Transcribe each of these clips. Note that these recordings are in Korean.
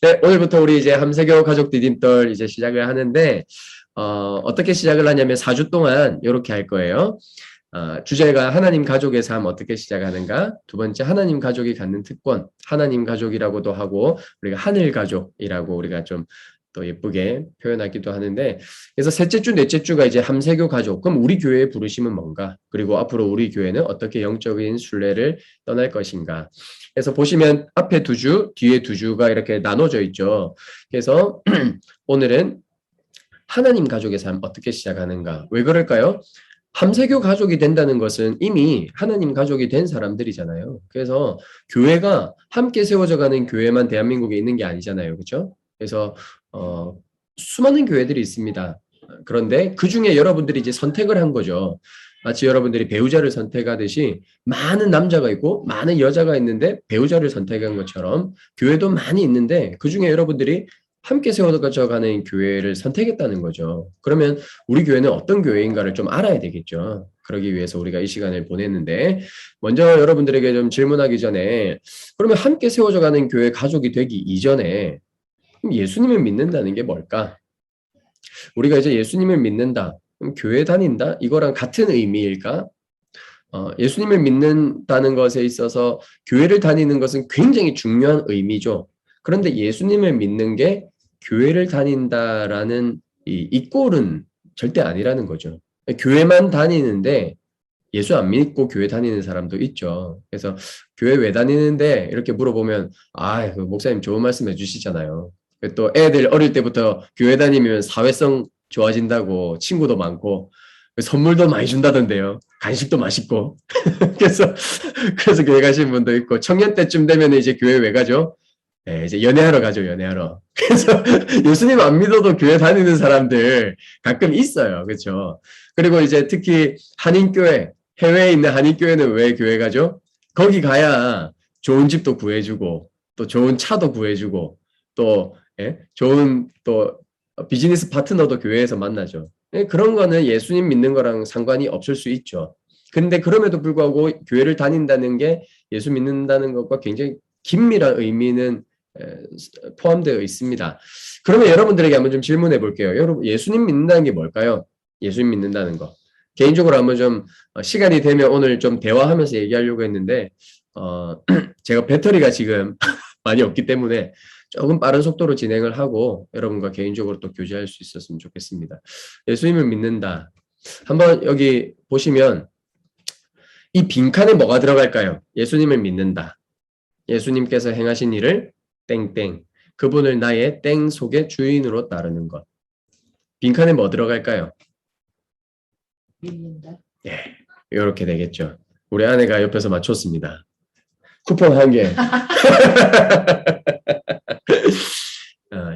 네, 오늘부터 우리 이제 함세교 가족 디딤돌 이제 시작을 하는데, 어떻게 시작을 하냐면 4주 동안 이렇게 할 거예요. 주제가 하나님 가족의 삶 어떻게 시작하는가? 두 번째, 하나님 가족이 갖는 특권, 하나님 가족이라고도 하고, 우리가 하늘 가족이라고 우리가 좀 또 예쁘게 표현하기도 하는데, 그래서 셋째 주, 넷째 주가 이제 함세교 가족. 그럼 우리 교회의 부르심은 뭔가? 그리고 앞으로 우리 교회는 어떻게 영적인 순례를 떠날 것인가? 그래서 보시면 앞에 두 주, 뒤에 두 주가 이렇게 나눠져 있죠. 그래서 오늘은 하나님 가족의 삶 어떻게 시작하는가? 왜 그럴까요? 함세교 가족이 된다는 것은 이미 하나님 가족이 된 사람들이잖아요. 그래서 교회가 함께 세워져 가는 교회만 대한민국에 있는 게 아니잖아요. 그렇죠? 그래서 수많은 교회들이 있습니다. 그런데 그중에 여러분들이 이제 선택을 한 거죠. 마치 여러분들이 배우자를 선택하듯이 많은 남자가 있고 많은 여자가 있는데 배우자를 선택한 것처럼 교회도 많이 있는데 그중에 여러분들이 함께 세워가는 교회를 선택했다는 거죠. 그러면 우리 교회는 어떤 교회인가를 좀 알아야 되겠죠. 그러기 위해서 우리가 이 시간을 보냈는데 먼저 여러분들에게 좀 질문하기 전에 그러면 함께 세워져 가는 교회 가족이 되기 이전에 예수님을 믿는다는 게 뭘까? 우리가 이제 예수님을 믿는다. 그럼 교회 다닌다? 이거랑 같은 의미일까? 예수님을 믿는다는 것에 있어서 교회를 다니는 것은 굉장히 중요한 의미죠. 그런데 예수님을 믿는 게 교회를 다닌다라는 이 이꼴은 절대 아니라는 거죠. 교회만 다니는데 예수 안 믿고 교회 다니는 사람도 있죠. 그래서 교회 왜 다니는데 이렇게 물어보면 그 목사님 좋은 말씀 해주시잖아요. 또 애들 어릴 때부터 교회 다니면 사회성 좋아진다고 친구도 많고 선물도 많이 준다던데요. 간식도 맛있고. 그래서 교회 가시는 분도 있고 청년 때쯤 되면 이제 교회 왜 가죠? 네, 이제 연애하러 가죠, 연애하러. 그래서 예수님 안 믿어도 교회 다니는 사람들 가끔 있어요. 그렇죠? 그리고 이제 특히 한인교회, 해외에 있는 한인교회는 왜 교회 가죠? 거기 가야 좋은 집도 구해주고, 또 좋은 차도 구해주고, 또, 좋은 또 비즈니스 파트너도 교회에서 만나죠. 그런 거는 예수님 믿는 거랑 상관이 없을 수 있죠. 근데 그럼에도 불구하고 교회를 다닌다는 게 예수 믿는다는 것과 굉장히 긴밀한 의미는 포함되어 있습니다. 그러면 여러분들에게 한번 좀 질문해 볼게요. 여러분, 예수님 믿는다는 게 뭘까요? 예수님 믿는다는 거. 개인적으로 한번 좀 시간이 되면 오늘 좀 대화하면서 얘기하려고 했는데 제가 배터리가 지금 많이 없기 때문에 조금 빠른 속도로 진행을 하고 여러분과 개인적으로 또 교제할 수 있었으면 좋겠습니다. 예수님을 믿는다. 한번 여기 보시면 이 빈칸에 뭐가 들어갈까요? 예수님을 믿는다. 예수님께서 행하신 일을 땡땡. 그분을 나의 땡 속의 주인으로 따르는 것. 빈칸에 뭐 들어갈까요? 믿는다. 예, 이렇게 되겠죠. 우리 아내가 옆에서 맞췄습니다. 쿠폰 한 개.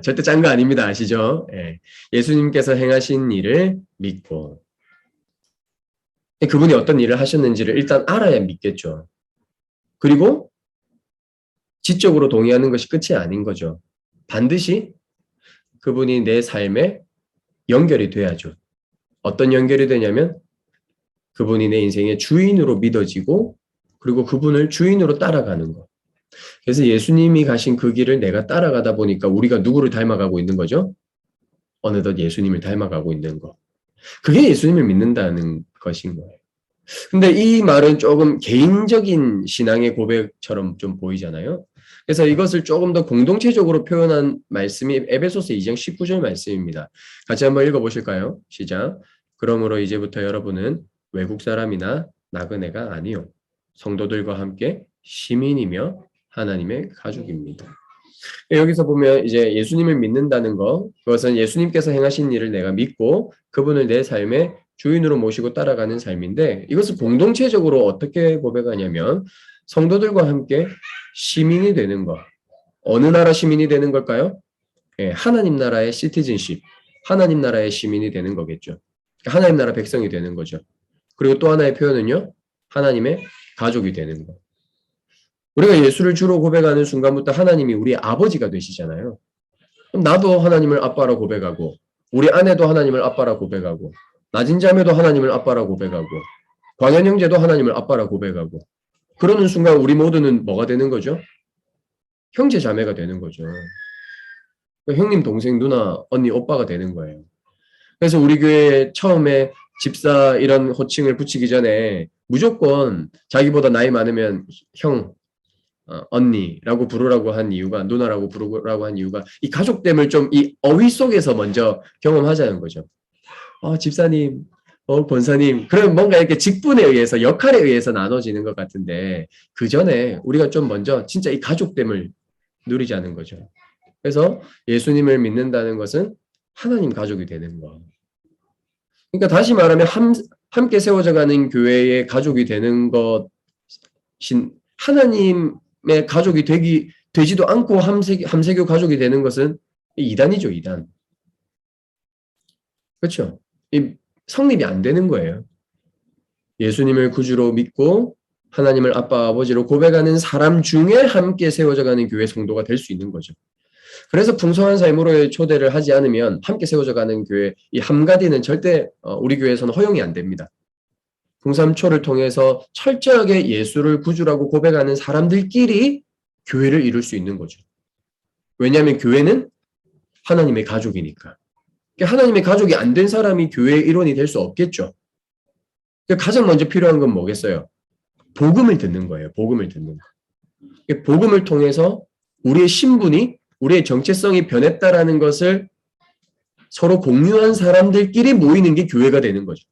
절대 짠 거 아닙니다. 아시죠? 예. 예수님께서 행하신 일을 믿고 그분이 어떤 일을 하셨는지를 일단 알아야 믿겠죠. 그리고 지적으로 동의하는 것이 끝이 아닌 거죠. 반드시 그분이 내 삶에 연결이 돼야죠. 어떤 연결이 되냐면 그분이 내 인생의 주인으로 믿어지고 그리고 그분을 주인으로 따라가는 거. 그래서 예수님이 가신 그 길을 내가 따라가다 보니까 우리가 누구를 닮아가고 있는 거죠? 어느덧 예수님을 닮아가고 있는 거. 그게 예수님을 믿는다는 것인 거예요. 근데 이 말은 조금 개인적인 신앙의 고백처럼 좀 보이잖아요. 그래서 이것을 조금 더 공동체적으로 표현한 말씀이 에베소서 2장 19절 말씀입니다. 같이 한번 읽어보실까요? 시작. 그러므로 이제부터 여러분은 외국 사람이나 나그네가 아니요 성도들과 함께 시민이며 하나님의 가족입니다. 여기서 보면 이제 예수님을 믿는다는 거, 그것은 예수님께서 행하신 일을 내가 믿고 그분을 내 삶의 주인으로 모시고 따라가는 삶인데 이것을 공동체적으로 어떻게 고백하냐면 성도들과 함께 시민이 되는 것. 어느 나라 시민이 되는 걸까요? 하나님 나라의 시티즌십, 하나님 나라의 시민이 되는 거겠죠. 하나님 나라 백성이 되는 거죠. 그리고 또 하나의 표현은요, 하나님의 가족이 되는 것. 우리가 예수를 주로 고백하는 순간부터 하나님이 우리 아버지가 되시잖아요. 그럼 나도 하나님을 아빠라 고백하고 우리 아내도 하나님을 아빠라 고백하고 낮은 자매도 하나님을 아빠라 고백하고 광현 형제도 하나님을 아빠라 고백하고 그러는 순간 우리 모두는 뭐가 되는 거죠? 형제 자매가 되는 거죠. 형님, 동생, 누나, 언니, 오빠가 되는 거예요. 그래서 우리 교회 처음에 집사 이런 호칭을 붙이기 전에 무조건 자기보다 나이 많으면 형, 언니라고 부르라고 한 이유가, 누나라고 부르라고 한 이유가 이 가족됨을 좀 이 어휘 속에서 먼저 경험하자는 거죠. 집사님, 권사님. 그럼 뭔가 이렇게 직분에 의해서, 역할에 의해서 나눠지는 것 같은데, 그 전에 우리가 좀 먼저 진짜 이 가족됨을 누리자는 거죠. 그래서 예수님을 믿는다는 것은 하나님 가족이 되는 거. 그러니까 다시 말하면 함께 세워져 가는 교회의 가족이 되는 것인 하나님의 가족이 되지도 않고 함세교 가족이 되는 것은 이단이죠, 이단. 그렇죠? 성립이 안 되는 거예요. 예수님을 구주로 믿고 하나님을 아빠, 아버지로 고백하는 사람 중에 함께 세워져 가는 교회 성도가 될 수 있는 거죠. 그래서 풍성한 삶으로의 초대를 하지 않으면 함께 세워져 가는 교회, 이 함가디는 절대 우리 교회에서는 허용이 안 됩니다. 풍삼초를 통해서 철저하게 예수를 구주라고 고백하는 사람들끼리 교회를 이룰 수 있는 거죠. 왜냐하면 교회는 하나님의 가족이니까. 하나님의 가족이 안 된 사람이 교회의 일원이 될 수 없겠죠. 가장 먼저 필요한 건 뭐겠어요? 복음을 듣는 거예요. 복음을 듣는 거. 복음을 통해서 우리의 신분이, 우리의 정체성이 변했다라는 것을 서로 공유한 사람들끼리 모이는 게 교회가 되는 거죠.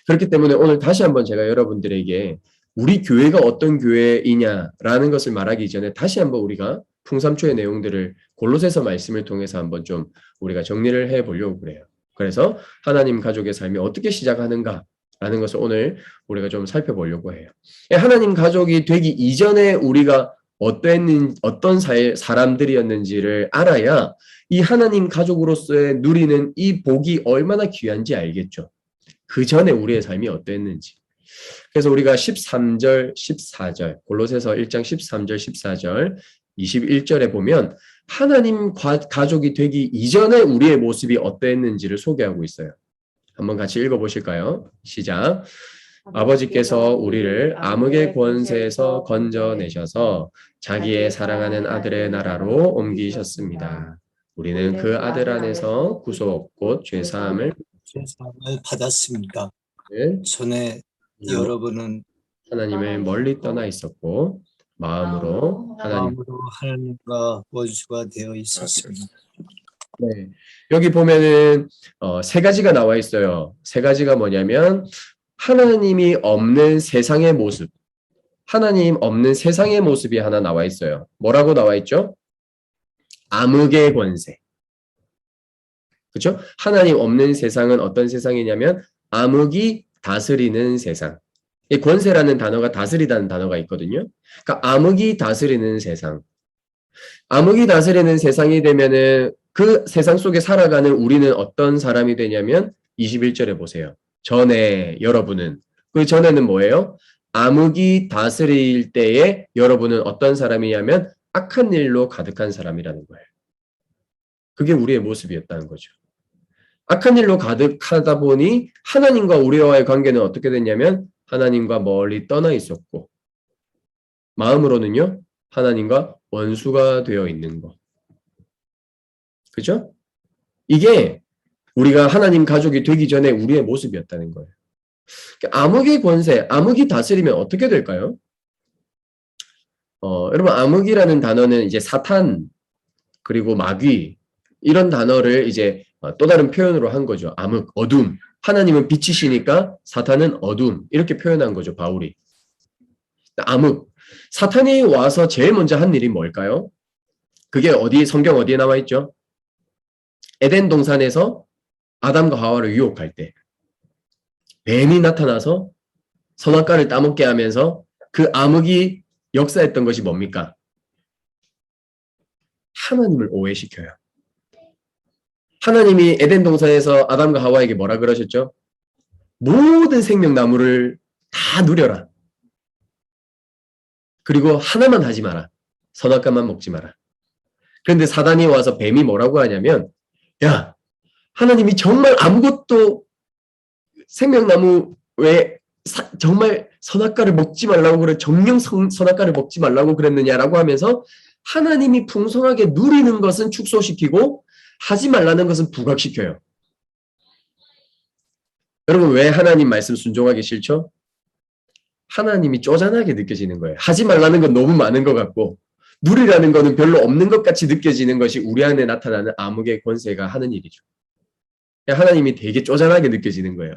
그렇기 때문에 오늘 다시 한번 제가 여러분들에게 우리 교회가 어떤 교회이냐라는 것을 말하기 전에 다시 한번 우리가 풍삼초의 내용들을 골로새서 말씀을 통해서 한번 좀 우리가 정리를 해보려고 그래요. 그래서 하나님 가족의 삶이 어떻게 시작하는가라는 것을 오늘 우리가 좀 살펴보려고 해요. 하나님 가족이 되기 이전에 우리가 어떤 사람들이었는지를 알아야 이 하나님 가족으로서의 누리는 이 복이 얼마나 귀한지 알겠죠. 그 전에 우리의 삶이 어땠는지. 그래서 우리가 13절, 14절, 골로새서 1장 13절, 14절, 21절에 보면 하나님 가족이 되기 이전에 우리의 모습이 어땠는지를 소개하고 있어요. 한번 같이 읽어보실까요? 시작. 아버지께서 우리를 암흑의 권세에서 건져내셔서 자기의 사랑하는 아들의 나라로 옮기셨습니다. 우리는 그 아들 안에서 구속, 곧 죄사함을 받았습니다. 전에 여러분은 하나님을 멀리 떠나 있었고 마음으로 하나님과 원수가 되어 있었습니다. 네. 여기 보면은 세 가지가 나와 있어요. 세 가지가 뭐냐면 하나님이 없는 세상의 모습, 하나님 없는 세상의 모습이 하나 나와 있어요. 뭐라고 나와 있죠? 암흑의 권세. 그렇죠? 하나님 없는 세상은 어떤 세상이냐면 암흑이 다스리는 세상. 이 권세라는 단어가 다스리다는 단어가 있거든요. 그러니까 암흑이 다스리는 세상. 암흑이 다스리는 세상이 되면은 그 세상 속에 살아가는 우리는 어떤 사람이 되냐면 21절에 보세요. 전에 여러분은, 그 전에는 뭐예요? 암흑이 다스릴 때에 여러분은 어떤 사람이냐면 악한 일로 가득한 사람이라는 거예요. 그게 우리의 모습이었다는 거죠. 악한 일로 가득하다 보니 하나님과 우리와의 관계는 어떻게 됐냐면 하나님과 멀리 떠나 있었고 마음으로는요 하나님과 원수가 되어 있는 거. 그죠? 이게 우리가 하나님 가족이 되기 전에 우리의 모습이었다는 거예요. 암흑의 권세, 암흑이 다스리면 어떻게 될까요? 여러분 암흑이라는 단어는 이제 사탄 그리고 마귀 이런 단어를 이제 또 다른 표현으로 한 거죠. 암흑, 어둠. 하나님은 빛이시니까 사탄은 어둠. 이렇게 표현한 거죠, 바울이. 암흑. 사탄이 와서 제일 먼저 한 일이 뭘까요? 그게 성경 어디에 나와 있죠? 에덴 동산에서 아담과 하와를 유혹할 때 뱀이 나타나서 선악과를 따먹게 하면서 그 암흑이 역사했던 것이 뭡니까? 하나님을 오해시켜요. 하나님이 에덴 동산에서 아담과 하와에게 뭐라 그러셨죠? 모든 생명나무를 다 누려라. 그리고 하나만 하지 마라. 선악과만 먹지 마라. 그런데 사단이 와서 뱀이 뭐라고 하냐면 야, 하나님이 정말 아무것도 생명나무 왜 정말 선악과를 먹지 말라고 그래 정령 선악과를 먹지 말라고 그랬느냐라고 하면서 하나님이 풍성하게 누리는 것은 축소시키고 하지 말라는 것은 부각시켜요. 여러분 왜 하나님 말씀 순종하기 싫죠? 하나님이 쪼잔하게 느껴지는 거예요. 하지 말라는 건 너무 많은 것 같고 누리라는 거는 별로 없는 것 같이 느껴지는 것이 우리 안에 나타나는 암흑의 권세가 하는 일이죠. 하나님이 되게 쪼잔하게 느껴지는 거예요.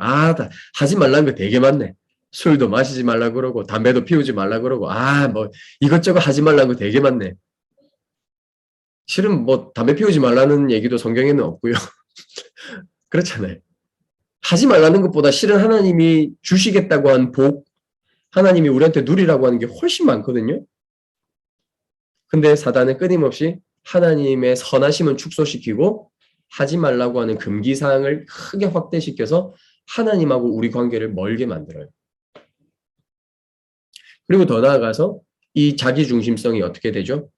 하지 말라는 거 되게 많네. 술도 마시지 말라 그러고 담배도 피우지 말라 그러고 뭐 이것저것 하지 말라는 거 되게 많네. 실은 뭐 담배 피우지 말라는 얘기도 성경에는 없고요. 그렇잖아요. 하지 말라는 것보다 실은 하나님이 주시겠다고 한 복, 하나님이 우리한테 누리라고 하는 게 훨씬 많거든요. 근데 사단은 끊임없이 하나님의 선하심은 축소시키고 하지 말라고 하는 금기사항을 크게 확대시켜서 하나님하고 우리 관계를 멀게 만들어요. 그리고 더 나아가서 이 자기중심성이 어떻게 되죠?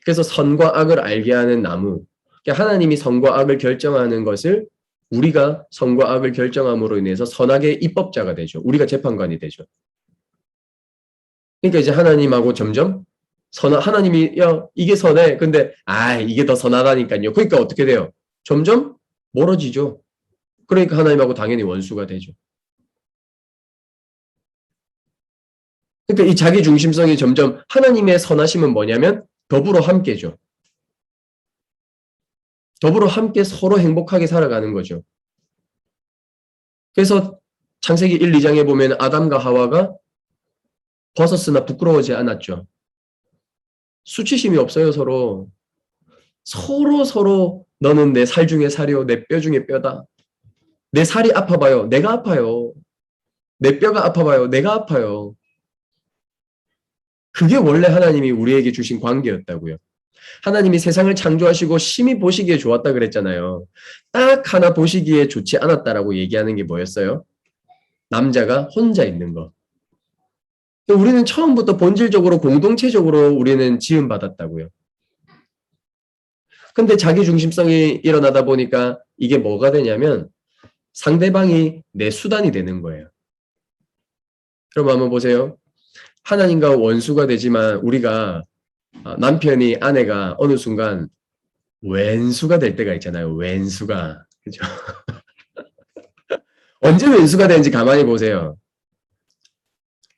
그래서 선과 악을 알게 하는 나무, 하나님이 선과 악을 결정하는 것을 우리가 선과 악을 결정함으로 인해서 선악의 입법자가 되죠. 우리가 재판관이 되죠. 그러니까 이제 하나님하고 점점 하나님이 이게 선해. 근데 이게 더 선하다니까요. 그러니까 어떻게 돼요? 점점 멀어지죠. 그러니까 하나님하고 당연히 원수가 되죠. 그러니까 이 자기 중심성이 점점 하나님의 선하심은 뭐냐면 더불어 함께죠. 더불어 함께 서로 행복하게 살아가는 거죠. 그래서 창세기 1, 2장에 보면 아담과 하와가 벗었으나 부끄러워하지 않았죠. 수치심이 없어요, 서로. 서로 너는 내 살 중에 살이요, 내 뼈 중에 뼈다. 내 살이 아파봐요, 내가 아파요. 내 뼈가 아파봐요, 내가 아파요. 그게 원래 하나님이 우리에게 주신 관계였다고요. 하나님이 세상을 창조하시고 심히 보시기에 좋았다 그랬잖아요. 딱 하나 보시기에 좋지 않았다라고 얘기하는 게 뭐였어요? 남자가 혼자 있는 거. 우리는 처음부터 본질적으로 공동체적으로 우리는 지음받았다고요. 근데 자기중심성이 일어나다 보니까 이게 뭐가 되냐면 상대방이 내 수단이 되는 거예요. 그럼 한번 보세요. 하나님과 원수가 되지만 우리가 남편이 아내가 어느 순간 왼수가 될 때가 있잖아요. 왼수가. 그죠? 언제 왼수가 되는지 가만히 보세요.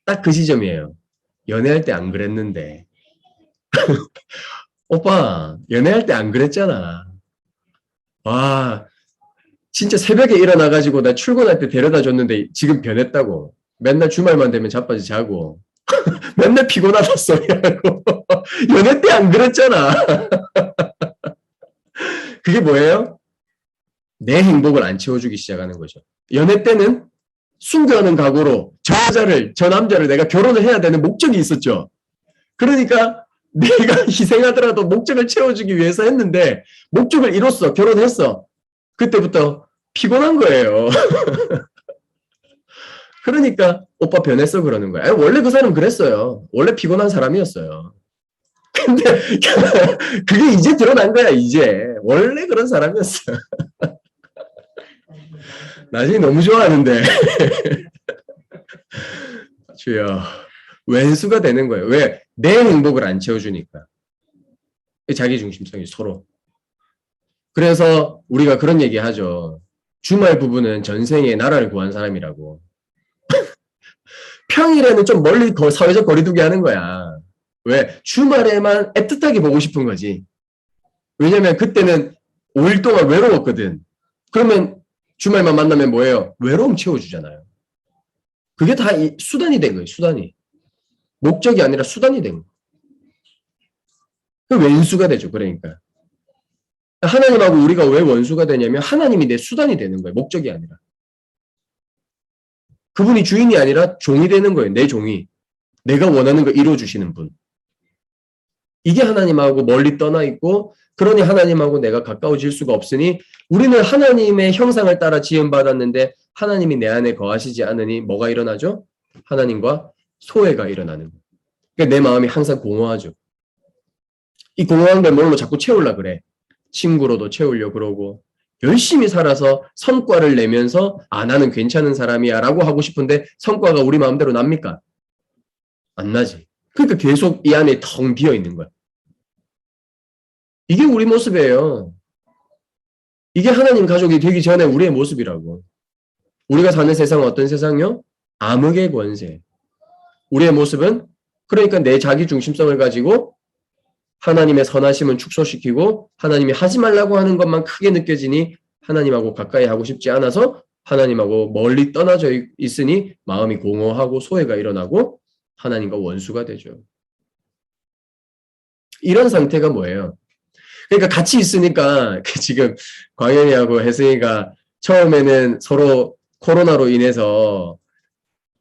딱 그 시점이에요. 연애할 때 안 그랬는데. 오빠, 연애할 때 안 그랬잖아. 와, 진짜 새벽에 일어나가지고 나 출근할 때 데려다 줬는데 지금 변했다고. 맨날 주말만 되면 자빠져 자고. 맨날 피곤하다 소리하고. 연애 때 안 그랬잖아. 그게 뭐예요? 내 행복을 안 채워주기 시작하는 거죠. 연애 때는 숨겨놓은 각오로 저 남자를 내가 결혼을 해야 되는 목적이 있었죠. 그러니까 내가 희생하더라도 목적을 채워주기 위해서 했는데 목적을 이뤘어. 결혼했어. 그때부터 피곤한 거예요. 그러니까 오빠 변했어 그러는 거야. 원래 그 사람은 그랬어요. 원래 피곤한 사람이었어요. 근데 그게 이제 드러난 거야. 이제 원래 그런 사람이었어. 나중에 너무 좋아하는데 주여 왼수가 되는 거예요. 왜? 내 행복을 안 채워주니까. 자기중심성이 서로. 그래서 우리가 그런 얘기 하죠. 주말 부부는 전생에 나라를 구한 사람이라고. 평일에는 좀 멀리 사회적 거리두기 하는 거야. 왜? 주말에만 애틋하게 보고 싶은 거지. 왜냐면 그때는 5일 동안 외로웠거든. 그러면 주말만 만나면 뭐예요? 외로움 채워주잖아요. 그게 다 수단이 된 거예요. 수단이. 목적이 아니라 수단이 된 거예요. 그 왼수가 되죠. 그러니까. 하나님하고 우리가 왜 원수가 되냐면 하나님이 내 수단이 되는 거예요. 목적이 아니라. 그분이 주인이 아니라 종이 되는 거예요. 내 종이. 내가 원하는 거 이루어주시는 분. 이게 하나님하고 멀리 떠나 있고 그러니 하나님하고 내가 가까워질 수가 없으니 우리는 하나님의 형상을 따라 지음받았는데 하나님이 내 안에 거하시지 않으니 뭐가 일어나죠? 하나님과 소외가 일어나는 거예요. 그러니까 내 마음이 항상 공허하죠. 이 공허한 걸 뭘로 자꾸 채우려고 그래. 친구로도 채우려고 그러고 열심히 살아서 성과를 내면서 나는 괜찮은 사람이야 라고 하고 싶은데 성과가 우리 마음대로 납니까? 안 나지. 그러니까 계속 이 안에 텅 비어 있는 거야. 이게 우리 모습이에요. 이게 하나님 가족이 되기 전에 우리의 모습이라고. 우리가 사는 세상은 어떤 세상이요? 암흑의 권세. 우리의 모습은 그러니까 내 자기 중심성을 가지고 하나님의 선하심은 축소시키고 하나님이 하지 말라고 하는 것만 크게 느껴지니 하나님하고 가까이 하고 싶지 않아서 하나님하고 멀리 떠나져 있으니 마음이 공허하고 소외가 일어나고 하나님과 원수가 되죠. 이런 상태가 뭐예요? 그러니까 같이 있으니까 지금 광현이하고 혜승이가 처음에는 서로 코로나로 인해서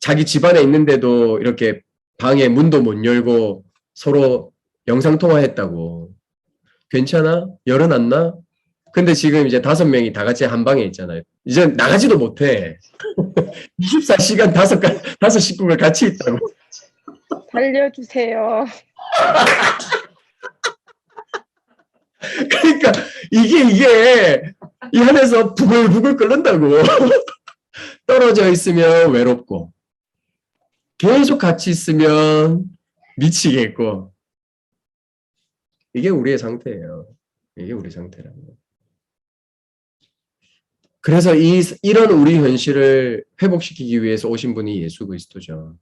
자기 집안에 있는데도 이렇게 방에 문도 못 열고 서로 영상통화했다고. 괜찮아? 열어놨나? 근데 지금 이제 5명이 다 같이 한 방에 있잖아요. 이제 나가지도 못해. 24시간 5 식구가 같이 있다고. 살려주세요. 그러니까 이게 이 안에서 부글부글 끓는다고. 떨어져 있으면 외롭고 계속 같이 있으면 미치겠고 이게 우리의 상태예요. 이게 우리 상태라는 거예요. 그래서 이런 우리 현실을 회복시키기 위해서 오신 분이 예수 그리스도죠.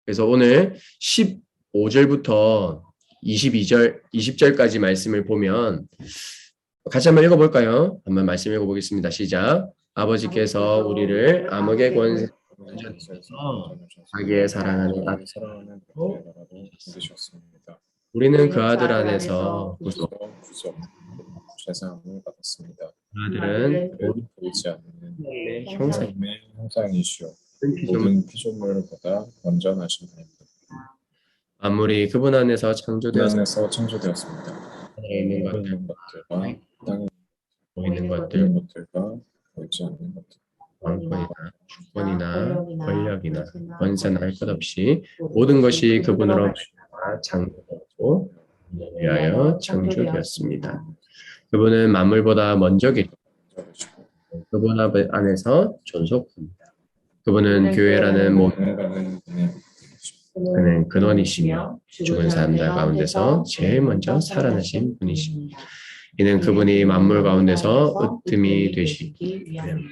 그래서 오늘 15절부터 20절까지 말씀을 보면 같이 한번 읽어볼까요? 한번 말씀 읽어보겠습니다. 시작. 아버지께서 우리를 암흑의 권세에서 자기의 사랑하는 아들로 부르셨습니다. 우리는 그 아들 안에서 구속. 죄사함을 받았습니다. 그 아들은 보이지 않는 형상이시오. 모든 피조물보다 완전하신 하나님. 만물이 그분 안에서 창조되었습니다. 하늘에 있는 것들과 땅에 보이는 있는 것들, 것들과 보이지 않는 것들, 왕권이나 주권이나 권력이나 권세나 할 것 없이 모든 것이 그분으로 창조되었고 위하여 창조되었습니다. 그분은 만물보다 먼저 계시고 그분 안에서 존속합니다. 그분은 교회라는 모든 그는 근원이시며 죽은 사람들 가운데서 제일 먼저 살아나신 분이십니다. 이는 그분이 만물 가운데서 으뜸이 되시기 위함입니다.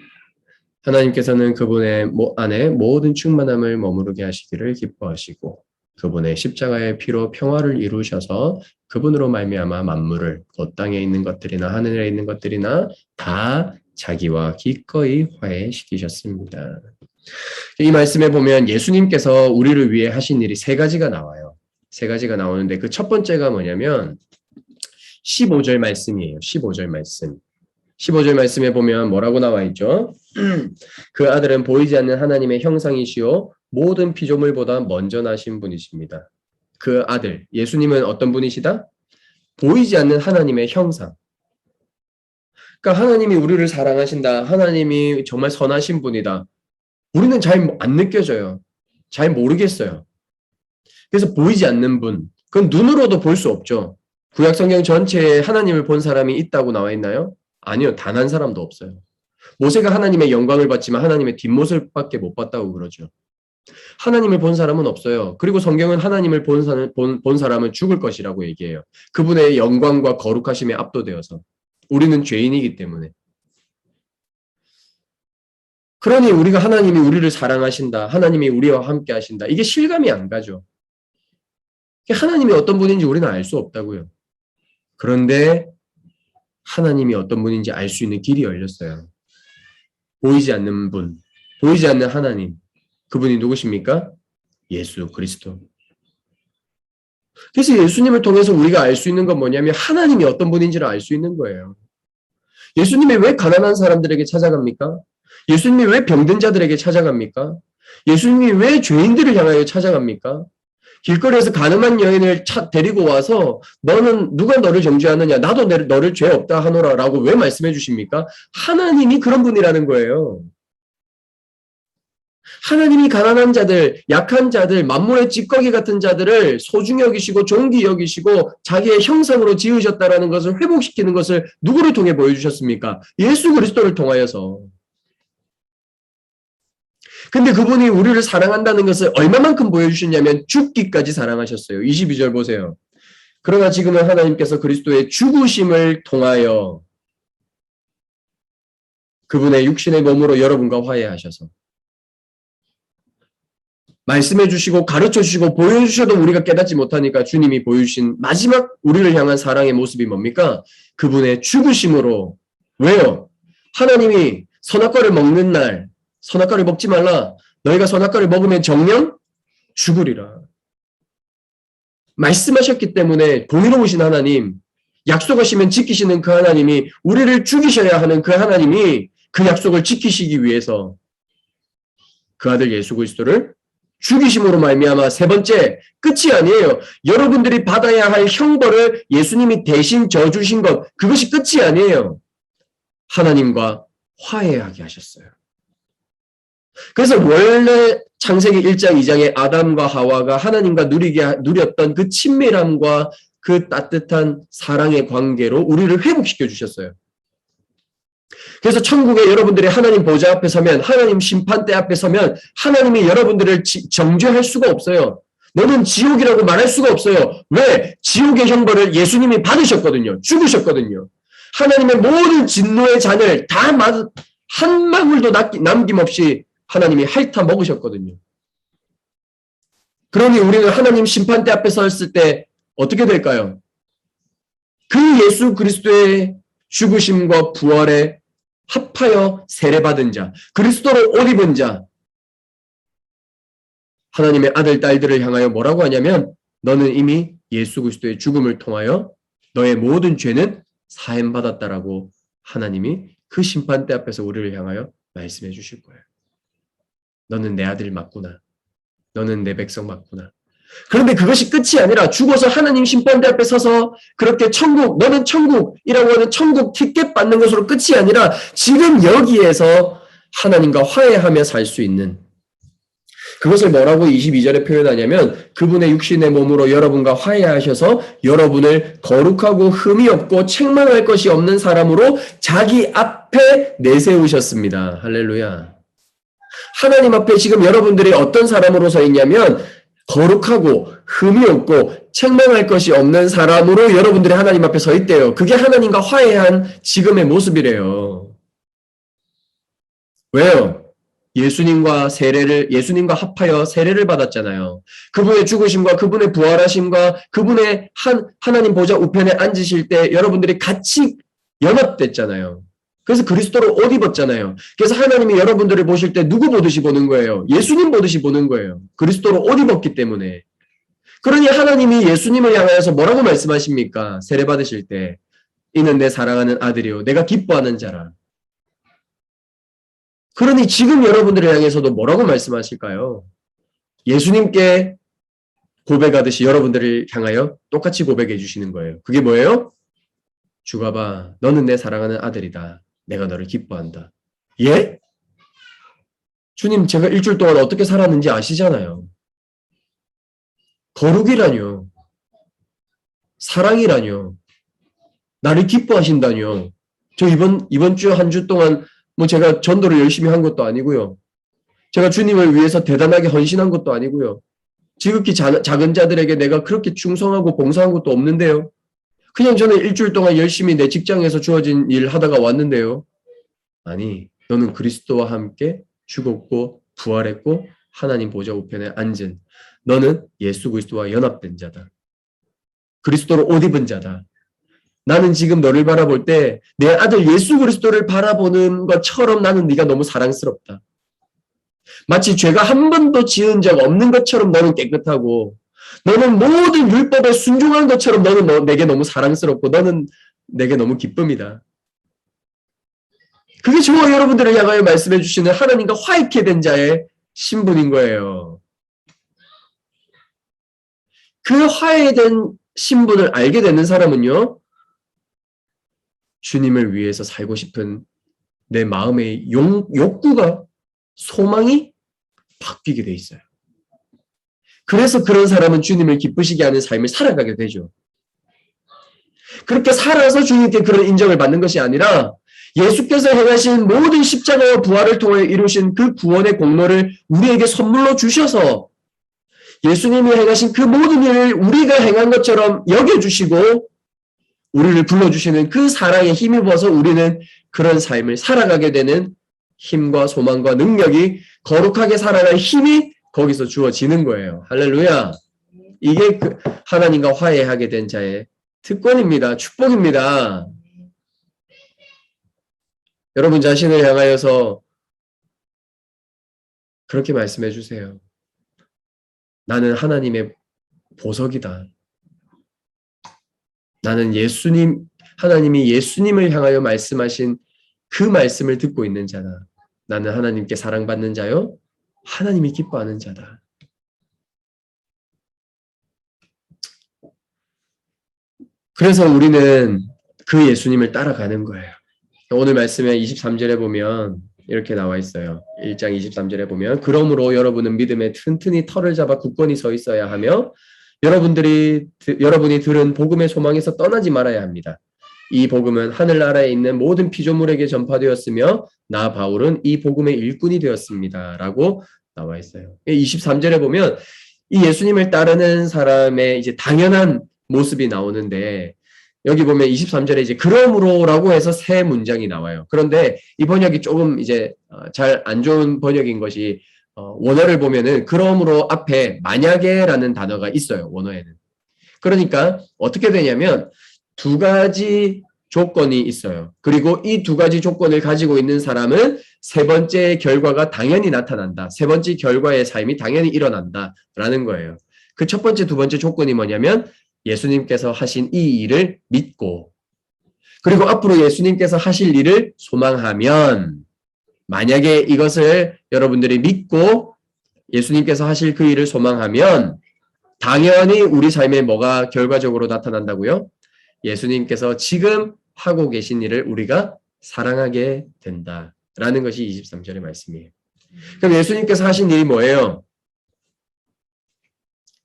하나님께서는 그분의 안에 모든 충만함을 머무르게 하시기를 기뻐하시고 그분의 십자가의 피로 평화를 이루셔서 그분으로 말미암아 만물을 곧 땅에 있는 것들이나 하늘에 있는 것들이나 다 자기와 기꺼이 화해시키셨습니다. 이 말씀에 보면 예수님께서 우리를 위해 하신 일이 3가지가 나와요. 3가지가 나오는데 그 첫 번째가 뭐냐면 15절 말씀이에요. 15절 말씀. 15절 말씀에 보면 뭐라고 나와 있죠? 그 아들은 보이지 않는 하나님의 형상이시요 모든 피조물보다 먼저 나신 분이십니다. 그 아들, 예수님은 어떤 분이시다? 보이지 않는 하나님의 형상. 그러니까 하나님이 우리를 사랑하신다. 하나님이 정말 선하신 분이다. 우리는 잘 안 느껴져요. 잘 모르겠어요. 그래서 보이지 않는 분, 그건 눈으로도 볼 수 없죠. 구약 성경 전체에 하나님을 본 사람이 있다고 나와 있나요? 아니요. 단 한 사람도 없어요. 모세가 하나님의 영광을 봤지만 하나님의 뒷모습밖에 못 봤다고 그러죠. 하나님을 본 사람은 없어요. 그리고 성경은 하나님을 본 사람은 죽을 것이라고 얘기해요. 그분의 영광과 거룩하심에 압도되어서. 우리는 죄인이기 때문에. 그러니 우리가 하나님이 우리를 사랑하신다. 하나님이 우리와 함께 하신다. 이게 실감이 안 가죠. 하나님이 어떤 분인지 우리는 알 수 없다고요. 그런데 하나님이 어떤 분인지 알 수 있는 길이 열렸어요. 보이지 않는 분, 보이지 않는 하나님. 그분이 누구십니까? 예수 그리스도. 그래서 예수님을 통해서 우리가 알 수 있는 건 뭐냐면 하나님이 어떤 분인지를 알 수 있는 거예요. 예수님이 왜 가난한 사람들에게 찾아갑니까? 예수님이 왜 병든 자들에게 찾아갑니까? 예수님이 왜 죄인들을 향하여 찾아갑니까? 길거리에서 가늠한 여인을 데리고 와서 너는 누가 너를 정죄하느냐? 나도 너를 죄 없다 하노라 라고 왜 말씀해 주십니까? 하나님이 그런 분이라는 거예요. 하나님이 가난한 자들, 약한 자들, 만물의 찌꺼기 같은 자들을 소중히 여기시고 존귀 여기시고 자기의 형상으로 지으셨다라는 것을 회복시키는 것을 누구를 통해 보여주셨습니까? 예수 그리스도를 통하여서. 근데 그분이 우리를 사랑한다는 것을 얼마만큼 보여주셨냐면 죽기까지 사랑하셨어요. 22절 보세요. 그러나 지금은 하나님께서 그리스도의 죽으심을 통하여 그분의 육신의 몸으로 여러분과 화해하셔서 말씀해 주시고 가르쳐 주시고 보여주셔도 우리가 깨닫지 못하니까 주님이 보여주신 마지막 우리를 향한 사랑의 모습이 뭡니까? 그분의 죽으심으로. 왜요? 하나님이 선악과를 먹는 날 선악과를 먹지 말라. 너희가 선악과를 먹으면 정령 죽으리라. 말씀하셨기 때문에 공의로우신 하나님, 약속하시면 지키시는 그 하나님이 우리를 죽이셔야 하는 그 하나님이 그 약속을 지키시기 위해서 그 아들 예수 그리스도를 죽이심으로 말미암아 세 번째 끝이 아니에요. 여러분들이 받아야 할 형벌을 예수님이 대신 져주신 것 그것이 끝이 아니에요. 하나님과 화해하게 하셨어요. 그래서 원래 창세기 1장 2장에 아담과 하와가 하나님과 누렸던 그 친밀함과 그 따뜻한 사랑의 관계로 우리를 회복시켜 주셨어요. 그래서 천국에 여러분들이 하나님 보좌 앞에 서면 하나님 심판대 앞에 서면 하나님이 여러분들을 정죄할 수가 없어요. 너는 지옥이라고 말할 수가 없어요. 왜? 지옥의 형벌을 예수님이 받으셨거든요. 죽으셨거든요. 하나님의 모든 진노의 잔을 다 한 방울도 남김없이 하나님이 핥아 먹으셨거든요. 그러니 우리는 하나님 심판대 앞에 섰을 때 어떻게 될까요? 그 예수 그리스도의 죽으심과 부활에 합하여 세례받은 자, 그리스도로 옷 입은 자, 하나님의 아들, 딸들을 향하여 뭐라고 하냐면 너는 이미 예수 그리스도의 죽음을 통하여 너의 모든 죄는 사함받았다라고 하나님이 그 심판대 앞에서 우리를 향하여 말씀해 주실 거예요. 너는 내 아들 맞구나. 너는 내 백성 맞구나. 그런데 그것이 끝이 아니라 죽어서 하나님 심판대 앞에 서서 그렇게 천국, 너는 천국이라고 하는 천국 티켓 받는 것으로 끝이 아니라 지금 여기에서 하나님과 화해하며 살 수 있는 그것을 뭐라고 22절에 표현하냐면 그분의 육신의 몸으로 여러분과 화해하셔서 여러분을 거룩하고 흠이 없고 책망할 것이 없는 사람으로 자기 앞에 내세우셨습니다. 할렐루야. 하나님 앞에 지금 여러분들이 어떤 사람으로 서 있냐면 거룩하고 흠이 없고 책망할 것이 없는 사람으로 여러분들이 하나님 앞에 서 있대요. 그게 하나님과 화해한 지금의 모습이래요. 왜요? 예수님과 합하여 세례를 받았잖아요. 그분의 죽으심과 그분의 부활하심과 그분의 하나님 보좌 우편에 앉으실 때 여러분들이 같이 연합됐잖아요. 그래서 그리스도로 옷 입었잖아요. 그래서 하나님이 여러분들을 보실 때 누구 보듯이 보는 거예요? 예수님 보듯이 보는 거예요. 그리스도로 옷 입었기 때문에. 그러니 하나님이 예수님을 향하여서 뭐라고 말씀하십니까? 세례 받으실 때 이는 내 사랑하는 아들이요 내가 기뻐하는 자라. 그러니 지금 여러분들을 향해서도 뭐라고 말씀하실까요? 예수님께 고백하듯이 여러분들을 향하여 똑같이 고백해 주시는 거예요. 그게 뭐예요? 주가 봐, 너는 내 사랑하는 아들이다. 내가 너를 기뻐한다. 예? 주님, 제가 일주일 동안 어떻게 살았는지 아시잖아요. 거룩이라뇨. 사랑이라뇨. 나를 기뻐하신다뇨. 저 이번 주 한 주 동안 제가 전도를 열심히 한 것도 아니고요. 제가 주님을 위해서 대단하게 헌신한 것도 아니고요. 지극히 작은 자들에게 내가 그렇게 충성하고 봉사한 것도 없는데요. 그냥 저는 일주일 동안 열심히 내 직장에서 주어진 일 하다가 왔는데요. 아니, 너는 그리스도와 함께 죽었고 부활했고 하나님 보좌 우편에 앉은 너는 예수 그리스도와 연합된 자다. 그리스도로 옷 입은 자다. 나는 지금 너를 바라볼 때 내 아들 예수 그리스도를 바라보는 것처럼 나는 네가 너무 사랑스럽다. 마치 죄가 한 번도 지은 적 없는 것처럼 너는 깨끗하고 너는 모든 율법에 순종한 것처럼 너는 내게 너무 사랑스럽고 너는 내게 너무 기쁨이다. 그게 저와 여러분들을 향하여 말씀해 주시는 하나님과 화해케 된 자의 신분인 거예요. 그 화해된 신분을 알게 되는 사람은요. 주님을 위해서 살고 싶은 내 마음의 욕구가 소망이 바뀌게 돼 있어요. 그래서 그런 사람은 주님을 기쁘시게 하는 삶을 살아가게 되죠. 그렇게 살아서 주님께 그런 인정을 받는 것이 아니라 예수께서 행하신 모든 십자가와 부활을 통해 이루신 그 구원의 공로를 우리에게 선물로 주셔서 예수님이 행하신 그 모든 일을 우리가 행한 것처럼 여겨주시고 우리를 불러주시는 그 사랑에 힘입어서 우리는 그런 삶을 살아가게 되는 힘과 소망과 능력이 거룩하게 살아갈 힘이 거기서 주어지는 거예요. 할렐루야. 이게 그 하나님과 화해하게 된 자의 특권입니다. 축복입니다. 여러분 자신을 향하여서 그렇게 말씀해 주세요. 나는 하나님의 보석이다. 나는 하나님이 예수님을 향하여 말씀하신 그 말씀을 듣고 있는 자다. 나는 하나님께 사랑받는 자요. 하나님이 기뻐하는 자다. 그래서 우리는 그 예수님을 따라가는 거예요. 오늘 말씀에 23절에 보면 이렇게 나와 있어요. 1장 23절에 보면 그러므로 여러분은 믿음에 튼튼히 털을 잡아 굳건히 서 있어야 하며 여러분이 들은 복음의 소망에서 떠나지 말아야 합니다. 이 복음은 하늘나라에 있는 모든 피조물에게 전파되었으며 나 바울은 이 복음의 일꾼이 되었습니다. 라고 나와 있어요. 23절에 보면 이 예수님을 따르는 사람의 이제 당연한 모습이 나오는데 여기 보면 23절에 이제 그러므로라고 해서 세 문장이 나와요. 그런데 이 번역이 조금 이제 잘 안 좋은 번역인 것이 원어를 보면은 그러므로 앞에 만약에라는 단어가 있어요. 원어에는. 그러니까 어떻게 되냐면 두 가지 조건이 있어요. 그리고 이 두 가지 조건을 가지고 있는 사람은 세 번째 결과가 당연히 나타난다. 세 번째 결과의 삶이 당연히 일어난다라는 거예요. 그 첫 번째, 두 번째 조건이 뭐냐면 예수님께서 하신 이 일을 믿고 그리고 앞으로 예수님께서 하실 일을 소망하면 만약에 이것을 여러분들이 믿고 예수님께서 하실 그 일을 소망하면 당연히 우리 삶에 뭐가 결과적으로 나타난다고요? 예수님께서 지금 하고 계신 일을 우리가 사랑하게 된다라는 것이 23절의 말씀이에요. 그럼 예수님께서 하신 일이 뭐예요?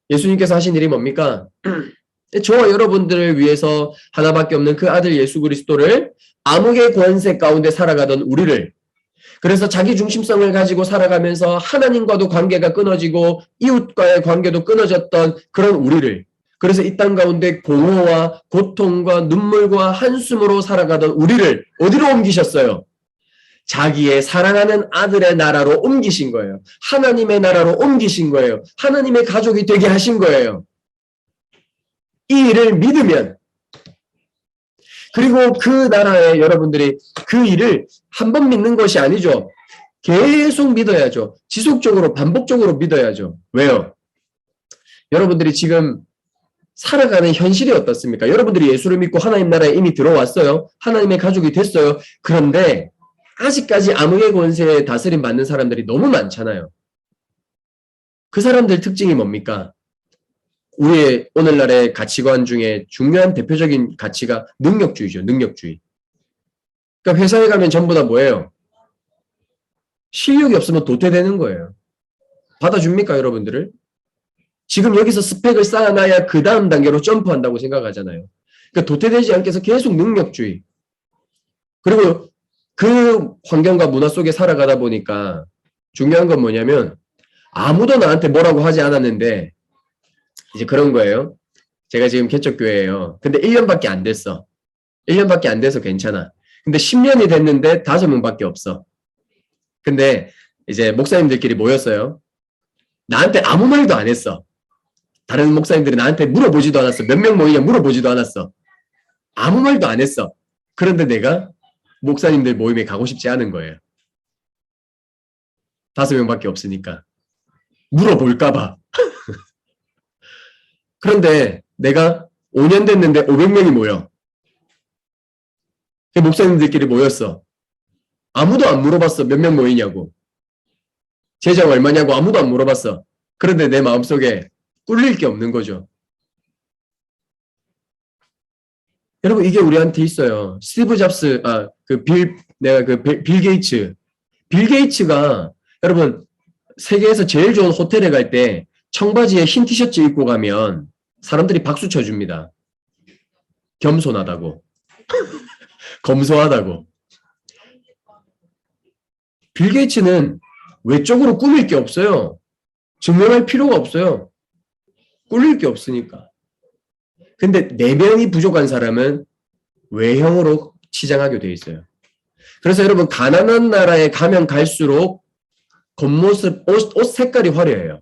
예수님께서 하신 일이 뭡니까? 저와 여러분들을 위해서 하나밖에 없는 그 아들 예수 그리스도를 암흑의 권세 가운데 살아가던 우리를 그래서 자기 중심성을 가지고 살아가면서 하나님과도 관계가 끊어지고 이웃과의 관계도 끊어졌던 그런 우리를 그래서 이 땅 가운데 공허와 고통과 눈물과 한숨으로 살아가던 우리를 어디로 옮기셨어요? 자기의 사랑하는 아들의 나라로 옮기신 거예요. 하나님의 나라로 옮기신 거예요. 하나님의 가족이 되게 하신 거예요. 이 일을 믿으면 그리고 그 나라에 여러분들이 그 일을 한 번 믿는 것이 아니죠. 계속 믿어야죠. 지속적으로 반복적으로 믿어야죠. 왜요? 여러분들이 지금 살아가는 현실이 어떻습니까? 여러분들이 예수를 믿고 하나님 나라에 이미 들어왔어요. 하나님의 가족이 됐어요. 그런데 아직까지 암흑의 권세에 다스림 받는 사람들이 너무 많잖아요. 그 사람들 특징이 뭡니까? 우리의 오늘날의 가치관 중에 중요한 대표적인 가치가 능력주의죠. 능력주의. 그러니까 회사에 가면 전부 다 뭐예요? 실력이 없으면 도태되는 거예요. 받아줍니까, 여러분들을? 지금 여기서 스펙을 쌓아놔야 그 다음 단계로 점프한다고 생각하잖아요. 그러니까 도태되지 않게 해서 계속 능력주의. 그리고 그 환경과 문화 속에 살아가다 보니까 중요한 건 뭐냐면 아무도 나한테 뭐라고 하지 않았는데 이제 그런 거예요. 제가 지금 개척교회예요. 근데 1년밖에 안 됐어. 1년밖에 안 돼서 괜찮아. 근데 10년이 됐는데 5명밖에 없어. 근데 이제 목사님들끼리 모였어요. 나한테 아무 말도 안 했어. 다른 목사님들이 나한테 물어보지도 않았어. 몇 명 모이냐 물어보지도 않았어. 아무 말도 안 했어. 그런데 내가 목사님들 모임에 가고 싶지 않은 거예요. 5명밖에 없으니까. 물어볼까봐. 그런데 내가 5년 됐는데 500명이 모여. 목사님들끼리 모였어. 아무도 안 물어봤어. 몇 명 모이냐고. 제자가 얼마냐고 아무도 안 물어봤어. 그런데 내 마음속에 꿀릴 게 없는 거죠. 여러분 이게 우리한테 있어요. 스티브 잡스, 빌 게이츠. 빌 게이츠가 여러분 세계에서 제일 좋은 호텔에 갈 때 청바지에 흰 티셔츠 입고 가면 사람들이 박수 쳐줍니다. 겸손하다고. 검소하다고. 빌 게이츠는 외적으로 꾸밀 게 없어요. 증명할 필요가 없어요. 꿀릴 게 없으니까. 근데 내면이 부족한 사람은 외형으로 치장하게 돼 있어요. 그래서 여러분 가난한 나라에 가면 갈수록 겉모습, 옷 색깔이 화려해요.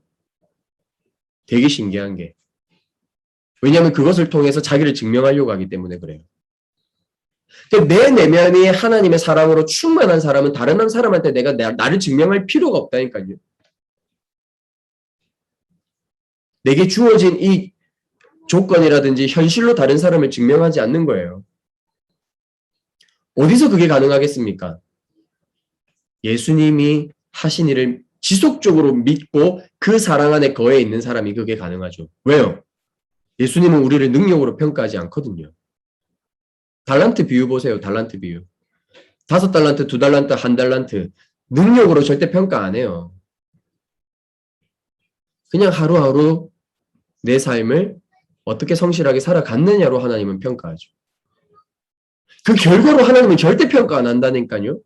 되게 신기한 게. 왜냐하면 그것을 통해서 자기를 증명하려고 하기 때문에 그래요. 내 내면이 하나님의 사랑으로 충만한 사람은 다른 사람한테 내가 나를 증명할 필요가 없다니까요. 내게 주어진 이 조건이라든지 현실로 다른 사람을 증명하지 않는 거예요. 어디서 그게 가능하겠습니까? 예수님이 하신 일을 지속적으로 믿고 그 사랑 안에 거해 있는 사람이 그게 가능하죠. 왜요? 예수님은 우리를 능력으로 평가하지 않거든요. 달란트 비유 보세요. 달란트 비유. 5달란트, 2달란트, 1달란트. 능력으로 절대 평가 안 해요. 그냥 하루하루 내 삶을 어떻게 성실하게 살아갔느냐로 하나님은 평가하죠. 그 결과로 하나님은 절대 평가 안 한다니까요.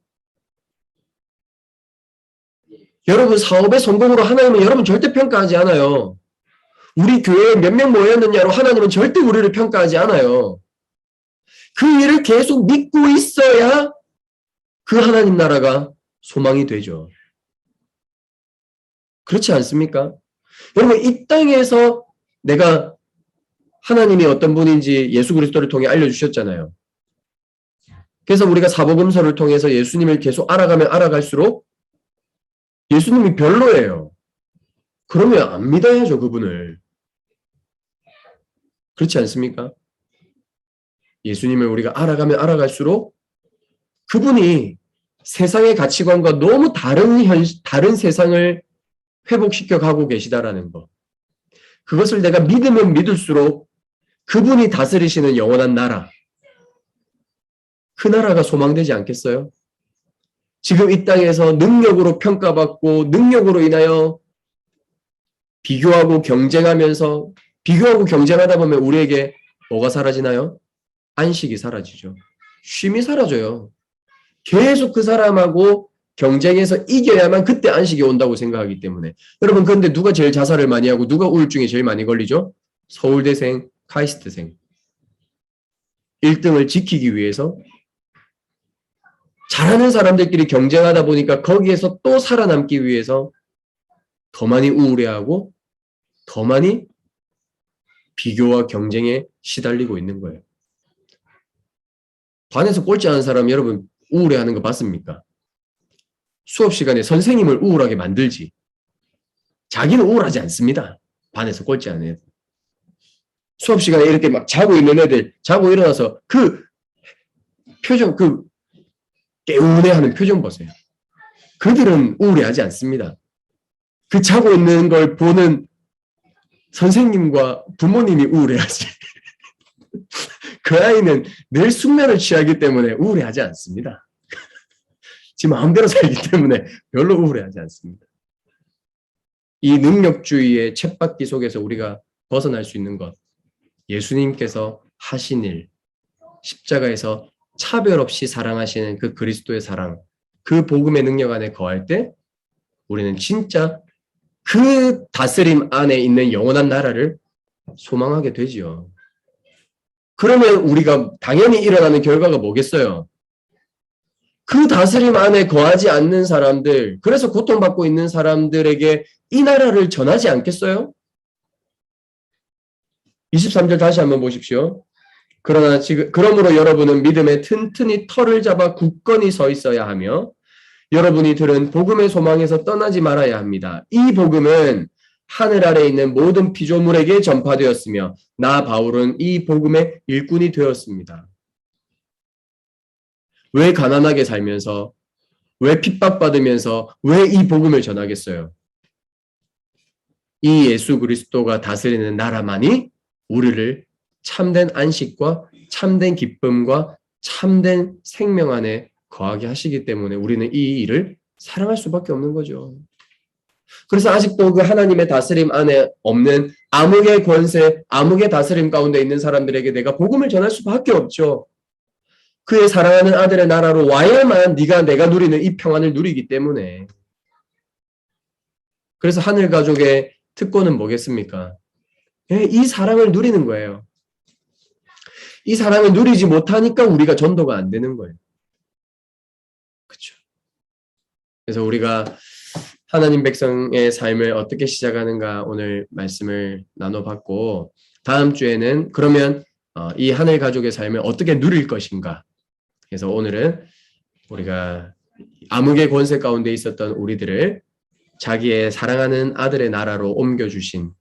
여러분 사업의 성공으로 하나님은 여러분 절대 평가하지 않아요. 우리 교회에 몇 명 모였느냐로 하나님은 절대 우리를 평가하지 않아요. 그 일을 계속 믿고 있어야 그 하나님 나라가 소망이 되죠. 그렇지 않습니까? 여러분 이 땅에서 내가 하나님이 어떤 분인지 예수 그리스도를 통해 알려주셨잖아요. 그래서 우리가 사복음서를 통해서 예수님을 계속 알아가면 알아갈수록 예수님이 별로예요. 그러면 안 믿어야죠, 그분을. 그렇지 않습니까? 예수님을 우리가 알아가면 알아갈수록 그분이 세상의 가치관과 너무 다른 세상을 회복시켜 가고 계시다라는 거. 그것을 내가 믿으면 믿을수록 그분이 다스리시는 영원한 나라. 그 나라가 소망되지 않겠어요? 지금 이 땅에서 능력으로 평가받고 능력으로 인하여 비교하고 경쟁하면서 비교하고 경쟁하다 보면 우리에게 뭐가 사라지나요? 안식이 사라지죠. 쉼이 사라져요. 계속 그 사람하고 경쟁해서 이겨야만 그때 안식이 온다고 생각하기 때문에. 여러분 그런데 누가 제일 자살을 많이 하고 누가 우울증에 제일 많이 걸리죠? 서울대생, 카이스트생. 1등을 지키기 위해서 잘하는 사람들끼리 경쟁하다 보니까 거기에서 또 살아남기 위해서 더 많이 우울해하고 더 많이 비교와 경쟁에 시달리고 있는 거예요. 반에서 꼴찌하는 사람 여러분 우울해하는 거 봤습니까? 수업 시간에 선생님을 우울하게 만들지. 자기는 우울하지 않습니다. 반에서 꼴찌하는 애들. 수업 시간에 이렇게 막 자고 있는 애들, 자고 일어나서 그 표정, 그 개운해하는 표정 보세요. 그들은 우울해하지 않습니다. 그 자고 있는 걸 보는 선생님과 부모님이 우울해하지. 그 아이는 늘 숙면을 취하기 때문에 우울해하지 않습니다. 지 마음대로 살기 때문에 별로 우울해하지 않습니다. 이 능력주의의 쳇바퀴 속에서 우리가 벗어날 수 있는 것, 예수님께서 하신 일, 십자가에서 차별 없이 사랑하시는 그 그리스도의 사랑, 그 복음의 능력 안에 거할 때 우리는 진짜 그 다스림 안에 있는 영원한 나라를 소망하게 되지요. 그러면 우리가 당연히 일어나는 결과가 뭐겠어요? 그 다스림 안에 거하지 않는 사람들, 그래서 고통받고 있는 사람들에게 이 나라를 전하지 않겠어요? 23절 다시 한번 보십시오. 그러므로 여러분은 믿음에 튼튼히 털을 잡아 굳건히 서 있어야 하며 여러분이 들은 복음의 소망에서 떠나지 말아야 합니다. 이 복음은 하늘 아래 있는 모든 피조물에게 전파되었으며 나 바울은 이 복음의 일꾼이 되었습니다. 왜 가난하게 살면서 왜 핍박받으면서 왜 이 복음을 전하겠어요? 이 예수 그리스도가 다스리는 나라만이 우리를 참된 안식과 참된 기쁨과 참된 생명 안에 거하게 하시기 때문에 우리는 이 일을 사랑할 수밖에 없는 거죠. 그래서 아직도 그 하나님의 다스림 안에 없는 암흑의 권세, 암흑의 다스림 가운데 있는 사람들에게 내가 복음을 전할 수밖에 없죠. 그의 사랑하는 아들의 나라로 와야만 내가 누리는 이 평안을 누리기 때문에. 그래서 하늘 가족의 특권은 뭐겠습니까? 이 사랑을 누리는 거예요. 이 사랑을 누리지 못하니까 우리가 전도가 안 되는 거예요. 그렇죠? 그래서 우리가 하나님 백성의 삶을 어떻게 시작하는가 오늘 말씀을 나눠봤고, 다음 주에는 그러면 이 하늘 가족의 삶을 어떻게 누릴 것인가. 그래서 오늘은 우리가 암흑의 권세 가운데 있었던 우리들을 자기의 사랑하는 아들의 나라로 옮겨주신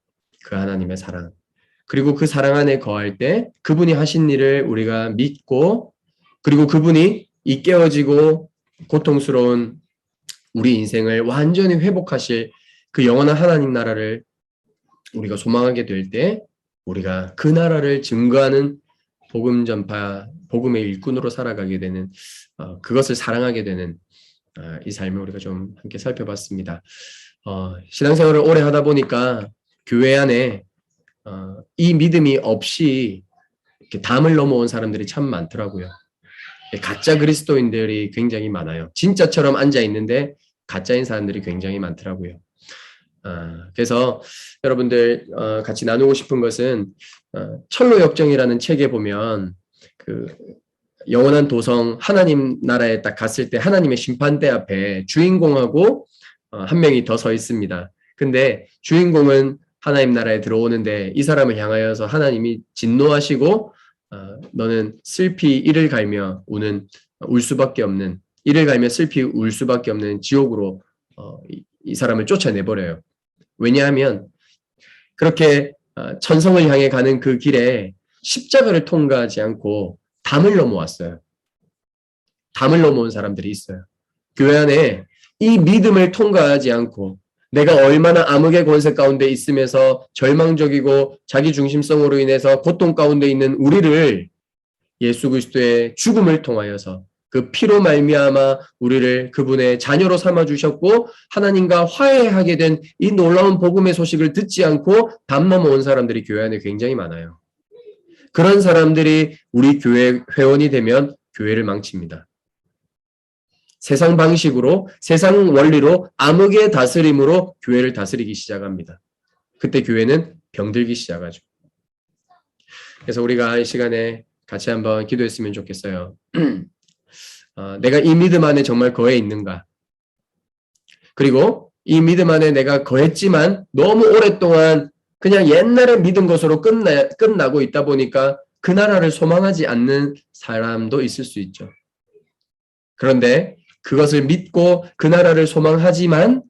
그 하나님의 사랑, 그리고 그 사랑 안에 거할 때 그분이 하신 일을 우리가 믿고, 그리고 그분이 이 깨어지고 고통스러운 우리 인생을 완전히 회복하실 그 영원한 하나님 나라를 우리가 소망하게 될 때 우리가 그 나라를 증거하는 복음 전파, 복음의 일꾼으로 살아가게 되는, 그것을 사랑하게 되는 이 삶을 우리가 좀 함께 살펴봤습니다. 신앙생활을 오래 하다 보니까 교회 안에 이 믿음이 없이 이렇게 담을 넘어온 사람들이 참 많더라고요. 가짜 그리스도인들이 굉장히 많아요. 진짜처럼 앉아 있는데 가짜인 사람들이 굉장히 많더라고요. 그래서 여러분들 같이 나누고 싶은 것은 철로 역정이라는 책에 보면 그 영원한 도성 하나님 나라에 딱 갔을 때 하나님의 심판대 앞에 주인공하고 한 명이 더 서 있습니다. 근데 주인공은 하나님 나라에 들어오는데 이 사람을 향하여서 하나님이 진노하시고 너는 슬피 이를 갈며 울 수밖에 없는, 이를 갈며 슬피 울 수밖에 없는 지옥으로 이 사람을 쫓아내버려요. 왜냐하면 그렇게 천성을 향해 가는 그 길에 십자가를 통과하지 않고 담을 넘어왔어요. 담을 넘어온 사람들이 있어요. 교회 안에 이 믿음을 통과하지 않고 내가 얼마나 암흑의 권세 가운데 있으면서 절망적이고 자기 중심성으로 인해서 고통 가운데 있는 우리를 예수 그리스도의 죽음을 통하여서 그 피로 말미암아 우리를 그분의 자녀로 삼아 주셨고 하나님과 화해하게 된 이 놀라운 복음의 소식을 듣지 않고 담 넘어온 사람들이 교회 안에 굉장히 많아요. 그런 사람들이 우리 교회 회원이 되면 교회를 망칩니다. 세상 방식으로, 세상 원리로, 암흑의 다스림으로 교회를 다스리기 시작합니다. 그때 교회는 병들기 시작하죠. 그래서 우리가 이 시간에 같이 한번 기도했으면 좋겠어요. 내가 이 믿음 안에 정말 거해 있는가? 그리고 이 믿음 안에 내가 거했지만 너무 오랫동안 그냥 옛날에 믿은 것으로 끝나고 있다 보니까 그 나라를 소망하지 않는 사람도 있을 수 있죠. 그런데 그것을 믿고 그 나라를 소망하지만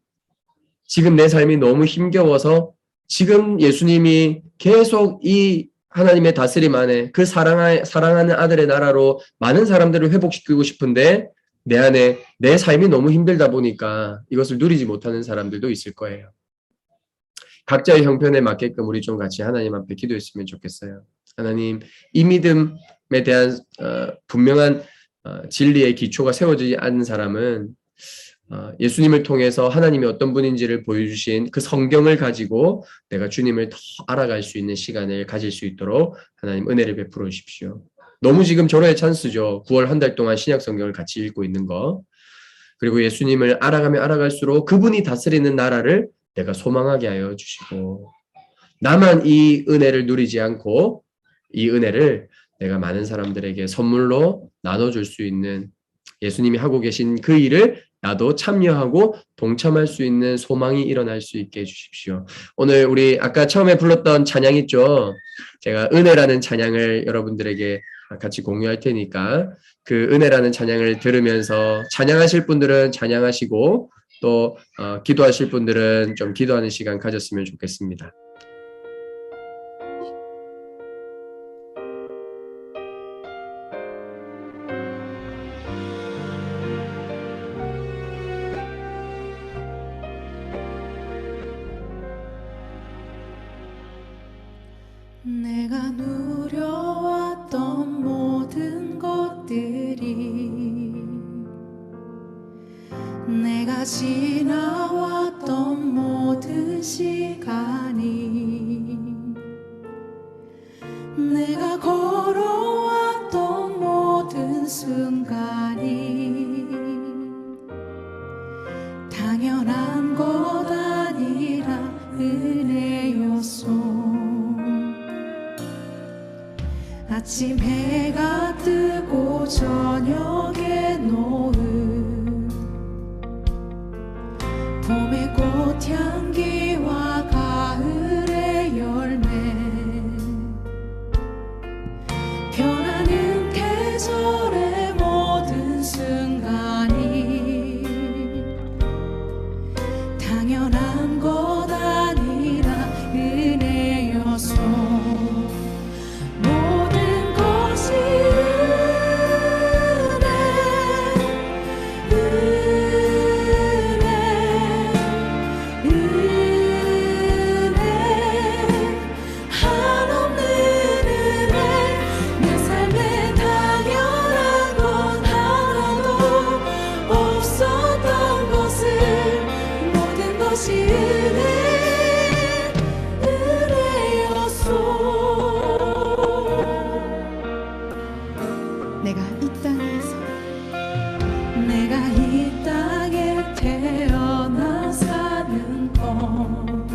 지금 내 삶이 너무 힘겨워서 지금 예수님이 계속 이 하나님의 다스림 안에 그 사랑하는 아들의 나라로 많은 사람들을 회복시키고 싶은데 내 안에 내 삶이 너무 힘들다 보니까 이것을 누리지 못하는 사람들도 있을 거예요. 각자의 형편에 맞게끔 우리 좀 같이 하나님 앞에 기도했으면 좋겠어요. 하나님, 이 믿음에 대한 분명한 진리의 기초가 세워지지 않는 사람은 예수님을 통해서 하나님이 어떤 분인지를 보여주신 그 성경을 가지고 내가 주님을 더 알아갈 수 있는 시간을 가질 수 있도록 하나님 은혜를 베풀어 주십시오. 너무 지금 절호의 찬스죠. 9월 한 달 동안 신약 성경을 같이 읽고 있는 거. 그리고 예수님을 알아가면 알아갈수록 그분이 다스리는 나라를 내가 소망하게 하여 주시고 나만 이 은혜를 누리지 않고 이 은혜를 내가 많은 사람들에게 선물로 나눠줄 수 있는 예수님이 하고 계신 그 일을 나도 참여하고 동참할 수 있는 소망이 일어날 수 있게 해주십시오. 오늘 우리 아까 처음에 불렀던 찬양 있죠? 제가 은혜라는 찬양을 여러분들에게 같이 공유할 테니까 그 은혜라는 찬양을 들으면서 찬양하실 분들은 찬양하시고 또 기도하실 분들은 좀 기도하는 시간 가졌으면 좋겠습니다. 내가 누려왔던 모든 것들이 내가 지나왔던 모든 시간이 내가 걸어왔던 모든 순간이 당연한 것 아니라 은혜였소. 아침 해가 뜨고 저녁에 노을 봄의 꽃향기와 가을의 열매 변하는 계절의 모든 순간이 당연한 것 아니라 은혜여서 모든 것이 은혜 한없는 은혜 내 삶에 당연한 건 하나도 없었던 것을 모든 것이 은혜였소. 내가 이 땅에 태어나 사는 건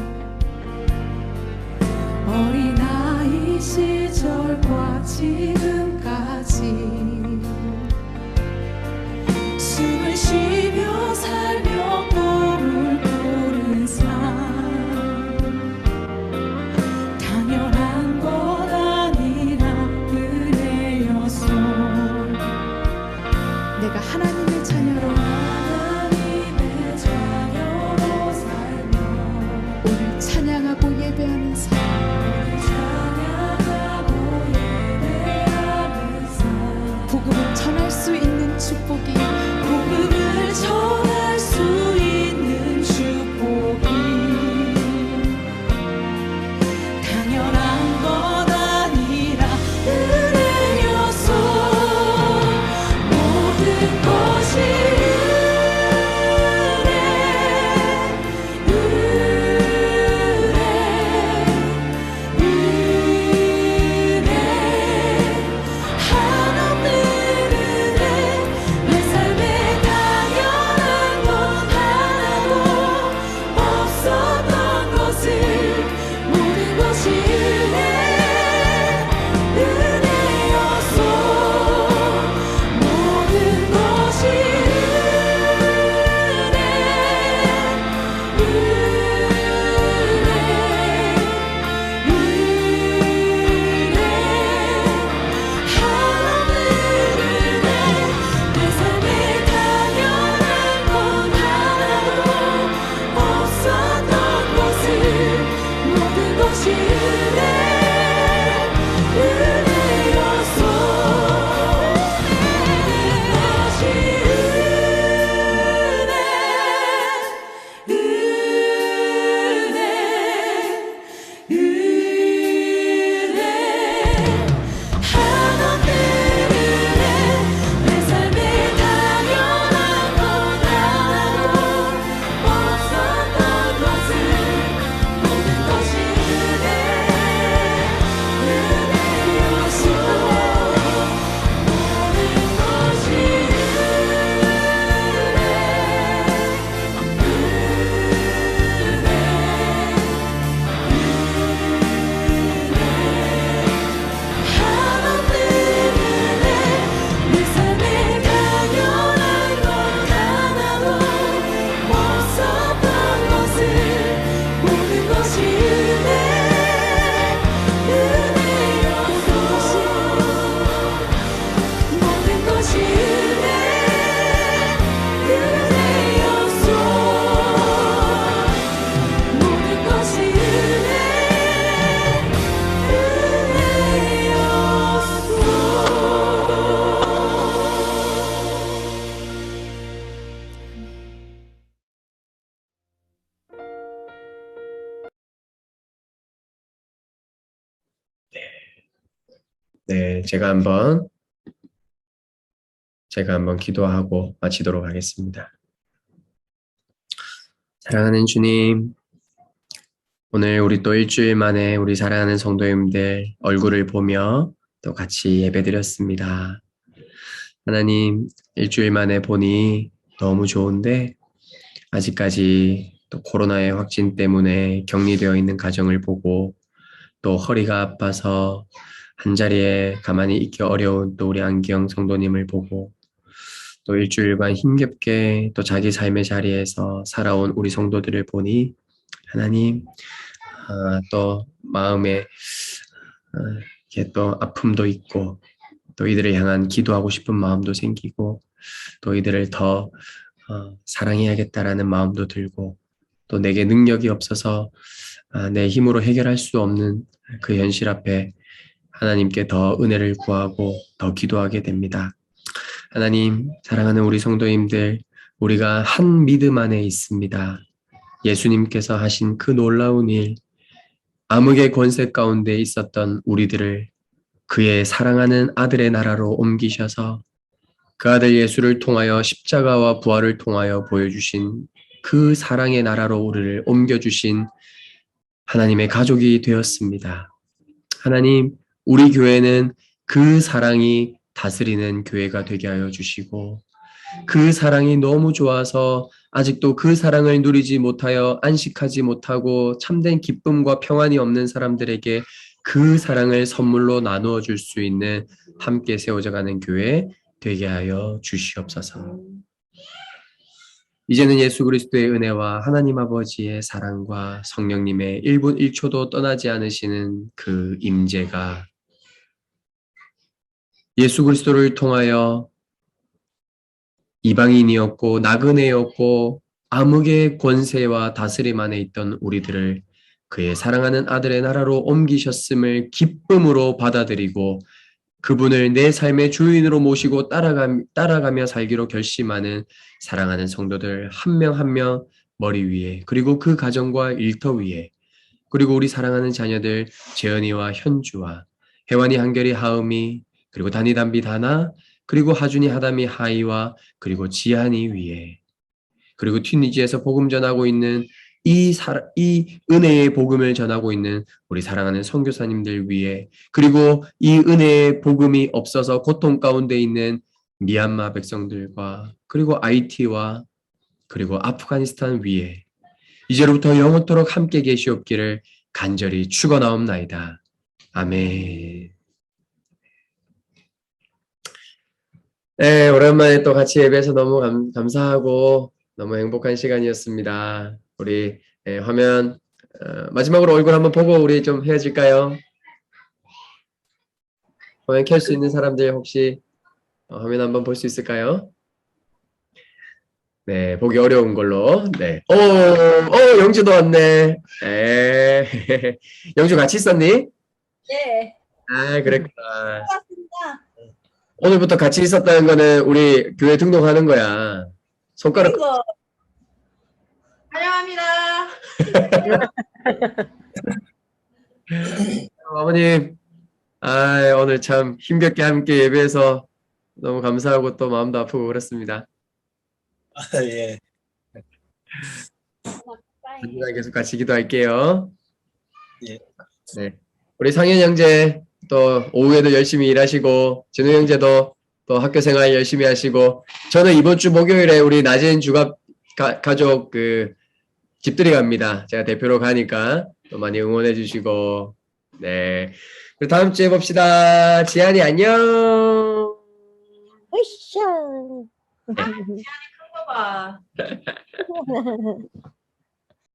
어린아이 시절과 지금까지 숨을 쉬며 살며 꿈을 꾸는 삶 당연한 것 아니라 은혜였소. 내가 하나님의 자녀로 살며 오늘 찬양하고 예배하면서 복음을 전할 수 있는 축복이 당연한 것 아니라 은혜였소. 모든 것이 은혜 한없는 은혜 내 삶에 당연한 것 하나도 없었던 것을 모든 것이 은혜였소. 모든 것이 한없는 은혜 내 삶에 당연한 것 하나도 없었던 것을 모든 것이 은혜였소. 한없는 은혜 내 삶에 당연한 것 하나도 없었던 것을 모든 것이 은혜였소. 모든 것이 한없는 은혜 내 삶에 당연한 것 하나도 없었던 것을 모든 것이 은혜였소. 모든 것이 은혜였소. 모든 것이 네, 제가 한번 기도하고 마치도록 하겠습니다. 사랑하는 주님, 오늘 우리 또 일주일 만에 우리 사랑하는 성도님들 얼굴을 보며 또 같이 예배드렸습니다. 하나님, 일주일 만에 보니 너무 좋은데 아직까지 또 코로나의 확진 때문에 격리되어 있는 가정을 보고 또 허리가 아파서 한자리에 가만히 있기 어려운 또 우리 안기영 성도님을 보고 또 일주일간 힘겹게 또 자기 삶의 자리에서 살아온 우리 성도들을 보니 하나님 또 마음에 이렇게 또 아픔도 있고 또 이들을 향한 기도하고 싶은 마음도 생기고 또 이들을 더 사랑해야겠다라는 마음도 들고 또 내게 능력이 없어서 내 힘으로 해결할 수 없는 그 현실 앞에 하나님께 더 은혜를 구하고 더 기도하게 됩니다. 하나님, 사랑하는 우리 성도님들, 우리가 한 믿음 안에 있습니다. 예수님께서 하신 그 놀라운 일, 암흑의 권세 가운데 있었던 우리들을 그의 사랑하는 아들의 나라로 옮기셔서 그 아들 예수를 통하여 십자가와 부활을 통하여 보여주신 그 사랑의 나라로 우리를 옮겨주신 하나님의 가족이 되었습니다. 하나님, 우리 교회는 그 사랑이 다스리는 교회가 되게 하여 주시고 그 사랑이 너무 좋아서 아직도 그 사랑을 누리지 못하여 안식하지 못하고 참된 기쁨과 평안이 없는 사람들에게 그 사랑을 선물로 나누어 줄 수 있는 함께 세워져가는 교회 되게 하여 주시옵소서. 이제는 예수 그리스도의 은혜와 하나님 아버지의 사랑과 성령님의 1분 1초도 떠나지 않으시는 그 임재가 예수 그리스도를 통하여 이방인이었고 나그네였고 암흑의 권세와 다스림 안에 있던 우리들을 그의 사랑하는 아들의 나라로 옮기셨음을 기쁨으로 받아들이고 그분을 내 삶의 주인으로 모시고 따라가며 살기로 결심하는 사랑하는 성도들 한 명 한 명 머리 위에 그리고 그 가정과 일터 위에 그리고 우리 사랑하는 자녀들 재현이와 현주와 혜완이 한결이 하음이 그리고 단이 담비 다나 그리고 하준이 하담이 하이와 그리고 지한이 위에 그리고 튀니지에서 복음 전하고 있는 이 은혜의 복음을 전하고 있는 우리 사랑하는 선교사님들 위에 그리고 이 은혜의 복음이 없어서 고통 가운데 있는 미얀마 백성들과 그리고 IT와 그리고 아프가니스탄 위에 이제로부터 영원토록 함께 계시옵기를 간절히 축원하옵나이다. 아멘. 네, 오랜만에 또 같이 예배해서 너무 감사하고 너무 행복한 시간이었습니다. 우리 화면 마지막으로 얼굴 한번 보고 우리 좀 헤어질까요? 화면 켤 수 있는 사람들 혹시 화면 한번 볼 수 있을까요? 네, 보기 어려운 걸로. 네. 영주도 왔네. 네. 영주 같이 있었니? 네, 아, 그랬구나. 반갑습니다. 오늘부터 같이 있었다는 거는 우리 교회 등록하는 거야. 손가락. 그리고 환영합니다. 아버님, 오늘 참 힘겹게 함께 예배해서 너무 감사하고 또 마음도 아프고 그렇습니다. 예. 계속 같이 기도할게요. 예. 네. 우리 상현 형제 또 오후에도 열심히 일하시고 진우 형제도 또 학교 생활 열심히 하시고 저는 이번 주 목요일에 우리 낮은 주갑 가족 그 집들이 갑니다. 제가 대표로 가니까 또 많이 응원해 주시고 네. 그리고 다음 주에 봅시다. 지한이 안녕. 으쌰. 큰 거 봐.